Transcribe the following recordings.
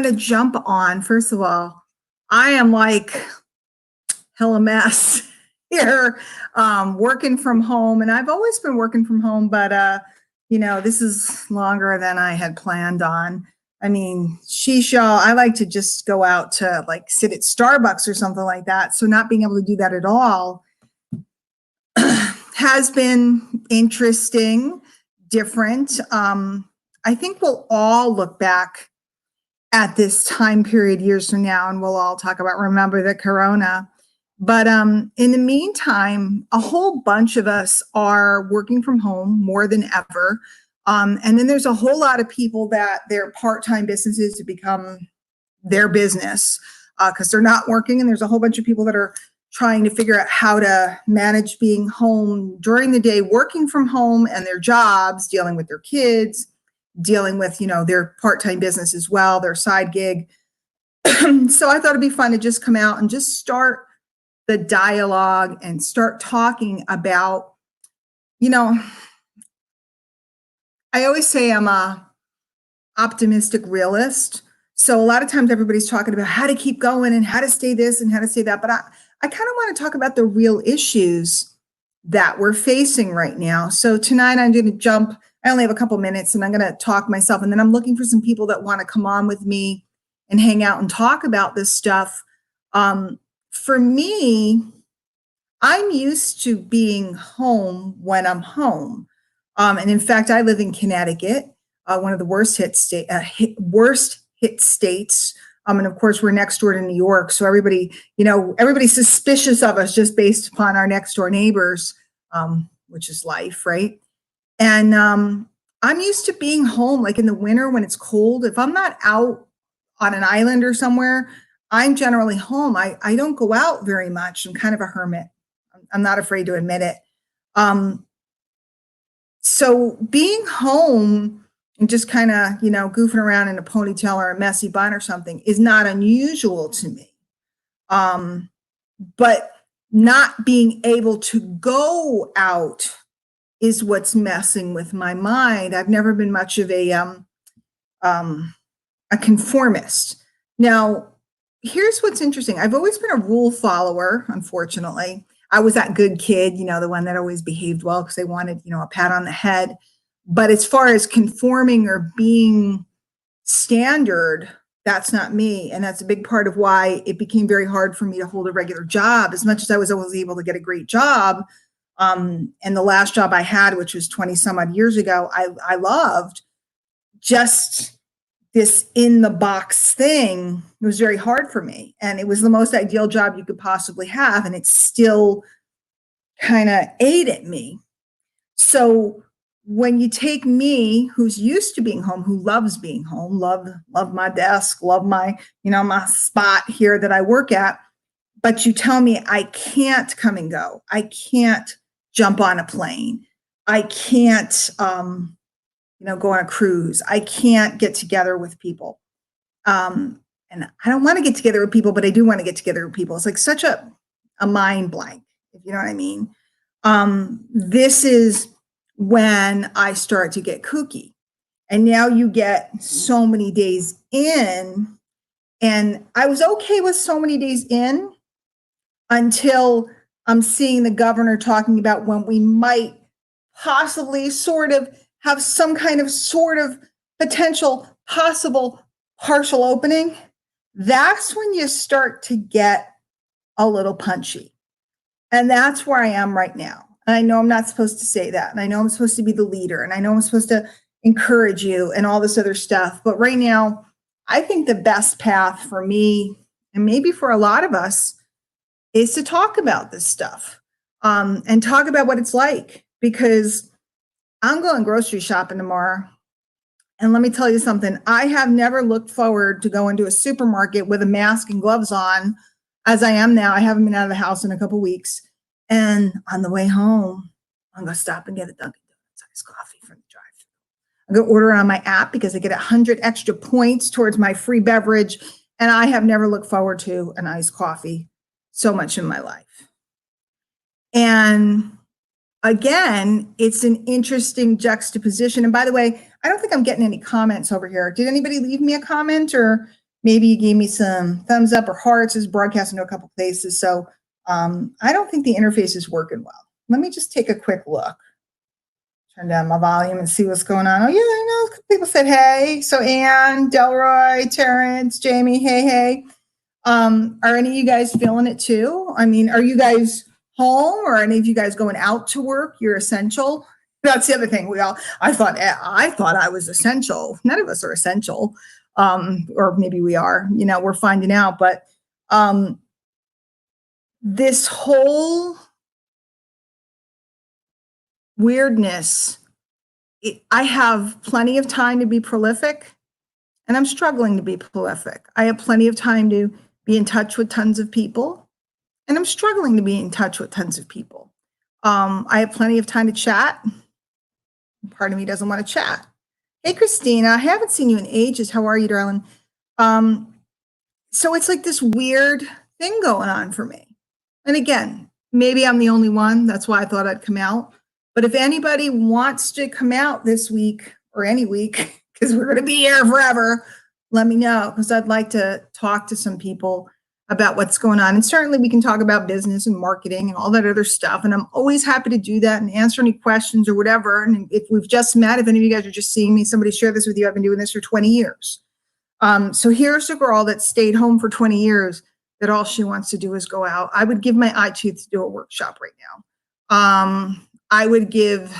to jump on, first of all, I am like hella mess here, working from home, and I've always been working from home, but this is longer than I had planned on. I mean, sheesh, y'all, I like to just go out to like sit at Starbucks or something like that. So not being able to do that at all has been interesting, different. I think we'll all look back at this time period years from now, and we'll all talk about remember the corona. But in the meantime, a whole bunch of us are working from home more than ever. And then there's a whole lot of people that their part-time businesses have become their business because they're not working. And there's a whole bunch of people that are trying to figure out how to manage being home during the day, working from home, and their jobs, dealing with their kids, dealing with, their part-time business as well, their side gig. So I thought it'd be fun to just come out and just start the dialogue and start talking about, I always say I'm a optimistic realist. So a lot of times everybody's talking about how to keep going and how to stay this and how to stay that. But I kind of want to talk about the real issues that we're facing right now. So tonight I'm going to jump. I only have a couple minutes and I'm going to talk myself. And then I'm looking for some people that want to come on with me and hang out and talk about this stuff. For me, I'm used to being home when I'm home. And in fact, I live in Connecticut, one of the worst hit states. And of course, we're next door to New York. So everybody's suspicious of us just based upon our next door neighbors, which is life, right? And I'm used to being home, like in the winter when it's cold. If I'm not out on an island or somewhere, I'm generally home. I don't go out very much. I'm kind of a hermit. I'm not afraid to admit it. So being home and just kind of, goofing around in a ponytail or a messy bun or something is not unusual to me. But not being able to go out is what's messing with my mind. I've never been much of a conformist. Now, here's what's interesting. I've always been a rule follower, unfortunately. I was that good kid, the one that always behaved well because they wanted, a pat on the head. But as far as conforming or being standard, that's not me. And that's a big part of why it became very hard for me to hold a regular job. As much as I was always able to get a great job, and the last job I had, which was 20 some odd years ago, I loved, just this in the box thing. It was very hard for me. And it was the most ideal job you could possibly have. And it still kind of ate at me. So when you take me, who's used to being home, who loves being home, love my desk, love my, my spot here that I work at, but you tell me I can't come and go. I can't jump on a plane. I can't, go on a cruise. I can't get together with people. And I don't want to get together with people, but I do want to get together with people. It's like such a mind blank, if you know what I mean. This is when I start to get kooky. And now you get so many days in, and I was okay with so many days in until I'm seeing the governor talking about when we might possibly sort of have some kind of sort of potential possible partial opening. That's when you start to get a little punchy. And that's where I am right now. And I know I'm not supposed to say that. And I know I'm supposed to be the leader. And I know I'm supposed to encourage you and all this other stuff. But right now, I think the best path for me, and maybe for a lot of us, is to talk about this stuff and talk about what it's like. Because I'm going grocery shopping tomorrow. And let me tell you something. I have never looked forward to going to a supermarket with a mask and gloves on as I am now. I haven't been out of the house in a couple of weeks. And on the way home, I'm going to stop and get a Dunkin' Donuts iced coffee from the drive-thru. I'm going to order it on my app because I get 100 extra points towards my free beverage. And I have never looked forward to an iced coffee so much in my life. And again, it's an interesting juxtaposition. And by the way, I don't think I'm getting any comments over here. Did anybody leave me a comment, or Maybe you gave me some thumbs up or hearts. It's broadcasting to a couple places. So I don't think the interface is working well. Let me just take a quick look. Turn down my volume and see what's going on. Oh, yeah, I know. People said, hey. So Ann, Delroy, Terrence, Jamie, hey. Are any of you guys feeling it too? I mean, are you guys home or any of you guys going out to work? You're essential. That's the other thing. I thought I was essential. None of us are essential. Or maybe we are, we're finding out. But this whole weirdness, I have plenty of time to be prolific, and I'm struggling to be prolific. I have plenty of time to be in touch with tons of people, and I'm struggling to be in touch with tons of people. I have plenty of time to chat. Part of me doesn't want to chat. Hey, Christina, I haven't seen you in ages. How are you, darling? So it's like this weird thing going on for me. And again, maybe I'm the only one. That's why I thought I'd come out. But if anybody wants to come out this week or any week, because we're going to be here forever, let me know, because I'd like to talk to some people about what's going on. And certainly we can talk about business and marketing and all that other stuff. And I'm always happy to do that and answer any questions or whatever. And if we've just met, if any of you guys are just seeing me, somebody share this with you. I've been doing this for 20 years. So here's a girl that stayed home for 20 years that all she wants to do is go out. I would give my eye tooth to do a workshop right now. I would give,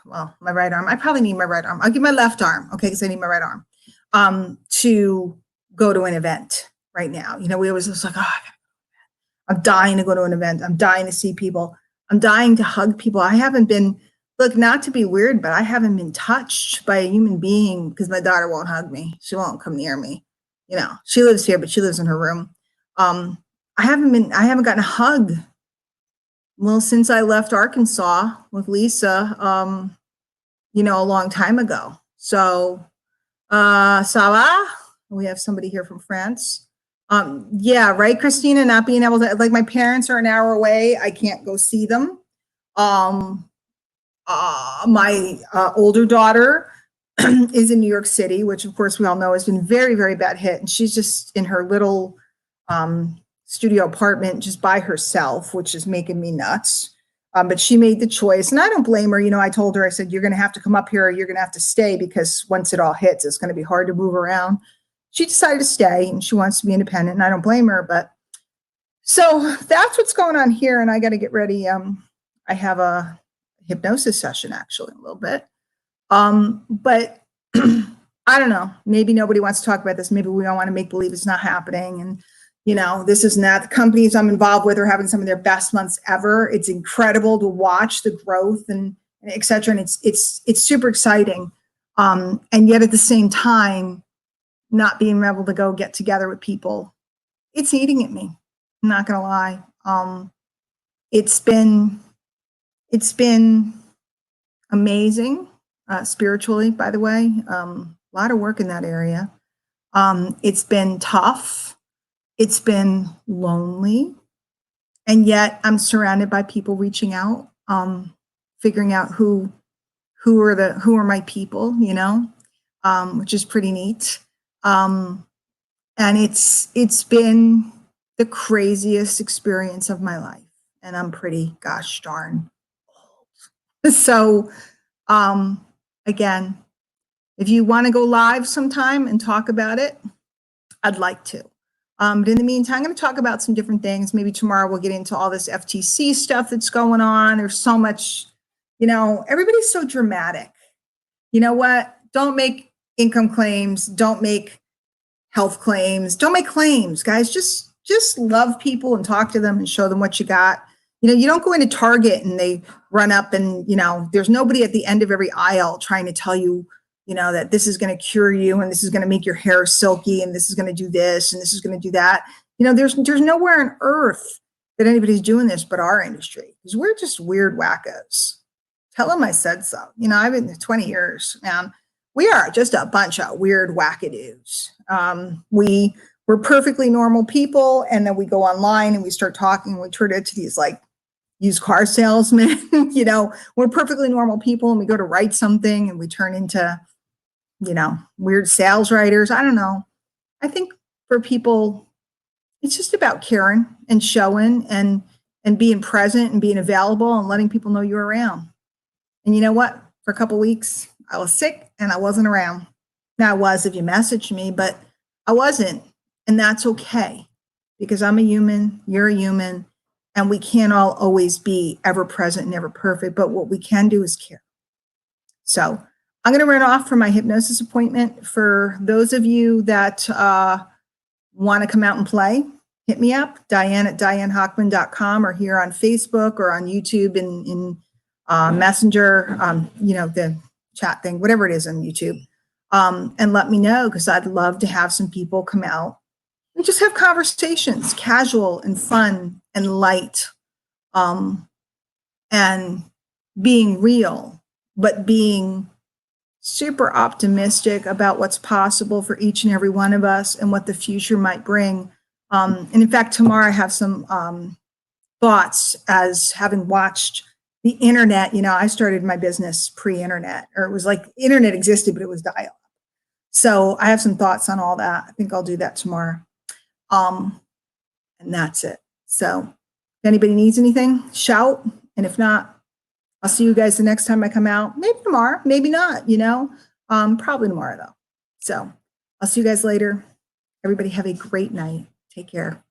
well, my right arm. I probably need my right arm. I'll give my left arm, okay, because I need my right arm, to go to an event right now. We always just like, I'm dying to go to an event. I'm dying to see people. I'm dying to hug people. I haven't been, look, not to be weird, but I haven't been touched by a human being because my daughter won't hug me. She won't come near me. She lives here, but she lives in her room. I haven't gotten a hug. Well, since I left Arkansas with Lisa, a long time ago. So, ça va? We have somebody here from France. Yeah, right, Christina, not being able to, like, my parents are an hour away. I can't go see them. My older daughter is in New York City, which of course we all know has been very, very bad hit. And she's just in her little studio apartment just by herself, which is making me nuts. But she made the choice, and I don't blame her. I told her, I said, you're going to have to come up here or you're going to have to stay, because once it all hits, it's going to be hard to move around. She decided to stay and she wants to be independent, and I don't blame her. But so that's what's going on here. And I got to get ready. I have a hypnosis session actually in a little bit. But I don't know, maybe nobody wants to talk about this. Maybe we all want to make believe it's not happening. And, this is not, the companies I'm involved with are having some of their best months ever. It's incredible to watch the growth and et cetera. And it's super exciting. And yet at the same time, not being able to go get together with people, it's eating at me. I'm not going to lie. It's been amazing, spiritually, by the way. A lot of work in that area. It's been tough. It's been lonely. And yet I'm surrounded by people reaching out, figuring out who are my people, which is pretty neat. And it's been the craziest experience of my life. And I'm pretty gosh darn old. So, again, if you want to go live sometime and talk about it, I'd like to. But in the meantime, I'm going to talk about some different things. Maybe tomorrow we'll get into all this FTC stuff that's going on. There's so much, everybody's so dramatic. You know what? Don't make income claims. Don't make health claims. Don't make claims, guys. Just love people and talk to them and show them what you got. You don't go into Target and they run up and, there's nobody at the end of every aisle trying to tell you, that this is going to cure you and this is going to make your hair silky and this is going to do this and this is going to do that. There's nowhere on earth that anybody's doing this but our industry, because we're just weird wackos. Tell them I said so. I've been 20 years, man. We are just a bunch of weird wackadoos. We're perfectly normal people, and then we go online and we start talking and we turn into these like used car salesmen. We're perfectly normal people, and we go to write something and we turn into weird sales writers. I don't know. I think for people, it's just about caring and showing and being present and being available and letting people know you're around. And you know what? For a couple weeks, I was sick and I wasn't around. Now I was if you messaged me, but I wasn't. And that's okay because I'm a human, you're a human, and we can't all always be ever present and ever perfect. But what we can do is care. So I'm going to run off for my hypnosis appointment. For those of you that want to come out and play, hit me up, Diane at DianeHochman.com, or here on Facebook or on YouTube in Messenger, the chat thing, whatever it is on YouTube. And let me know, because I'd love to have some people come out and just have conversations, casual and fun and light, and being real, but being super optimistic about what's possible for each and every one of us and what the future might bring. And in fact, tomorrow I have some thoughts as having watched the internet. I started my business pre-internet, or it was like internet existed, but it was dial-up. So I have some thoughts on all that. I think I'll do that tomorrow. And that's it. So if anybody needs anything, shout. And if not, I'll see you guys the next time I come out. Maybe tomorrow, maybe not, probably tomorrow though. So I'll see you guys later. Everybody have a great night. Take care.